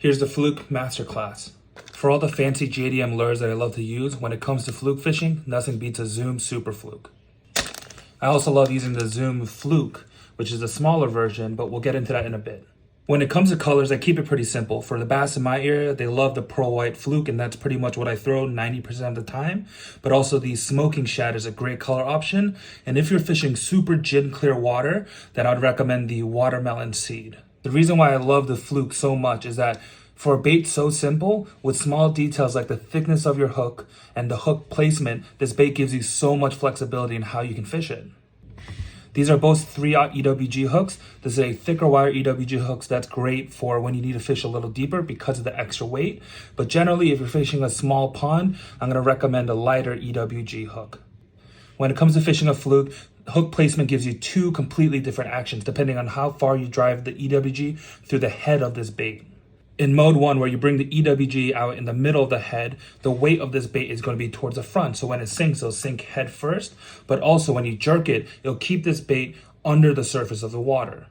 Here's the Fluke Masterclass. For all the fancy JDM lures that I love to use, when it comes to fluke fishing, nothing beats a Zoom Super Fluke. I also love using the Zoom Fluke, which is a smaller version, but we'll get into that in a bit. When it comes to colors, I keep it pretty simple. For the bass in my area, they love the pearl white fluke, and that's pretty much what I throw 90% of the time. But also the smoking shad is a great color option. And if you're fishing super gin clear water, then I'd recommend the watermelon seed. The reason why I love the fluke so much is that for a bait so simple, with small details like the thickness of your hook and the hook placement, this bait gives you so much flexibility in how you can fish it. These are both 3/0 EWG hooks. This is a thicker wire EWG hooks that's great for when you need to fish a little deeper because of the extra weight. But generally, if you're fishing a small pond, I'm gonna recommend a lighter EWG hook. When it comes to fishing a fluke, hook placement gives you two completely different actions depending on how far you drive the EWG through the head of this bait. In mode 1, where you bring the EWG out in the middle of the head, the weight of this bait is going to be towards the front. So when it sinks, it'll sink head first. But also when you jerk it, it'll keep this bait under the surface of the water.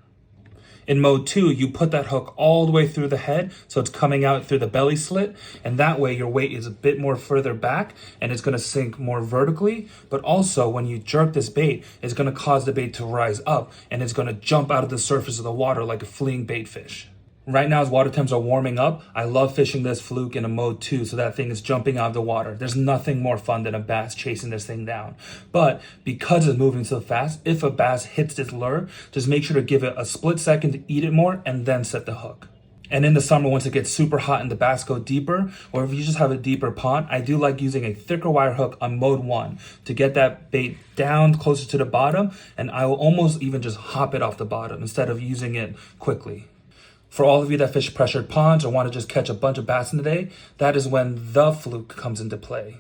In mode 2, you put that hook all the way through the head, so it's coming out through the belly slit, and that way your weight is a bit more further back, and it's going to sink more vertically. But also, when you jerk this bait, it's going to cause the bait to rise up, and it's going to jump out of the surface of the water like a fleeing bait fish. Right now, as water temps are warming up, I love fishing this fluke in a mode 2, so that thing is jumping out of the water. There's nothing more fun than a bass chasing this thing down. But because it's moving so fast, if a bass hits this lure, just make sure to give it a split second to eat it more and then set the hook. And in the summer, once it gets super hot and the bass go deeper, or if you just have a deeper pond, I do like using a thicker wire hook on mode 1 to get that bait down closer to the bottom, and I will almost even just hop it off the bottom instead of using it quickly. For all of you that fish pressured ponds or want to just catch a bunch of bass in the day, that is when the fluke comes into play.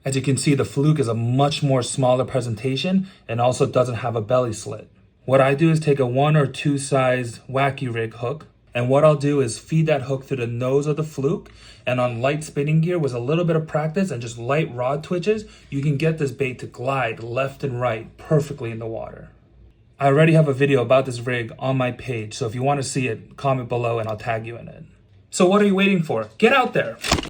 As you can see, the fluke is a much more smaller presentation and also doesn't have a belly slit. What I do is take a 1 or 2 size wacky rig hook, and what I'll do is feed that hook through the nose of the fluke, and on light spinning gear with a little bit of practice and just light rod twitches, you can get this bait to glide left and right perfectly in the water. I already have a video about this rig on my page, so if you want to see it, comment below and I'll tag you in it. So what are you waiting for? Get out there!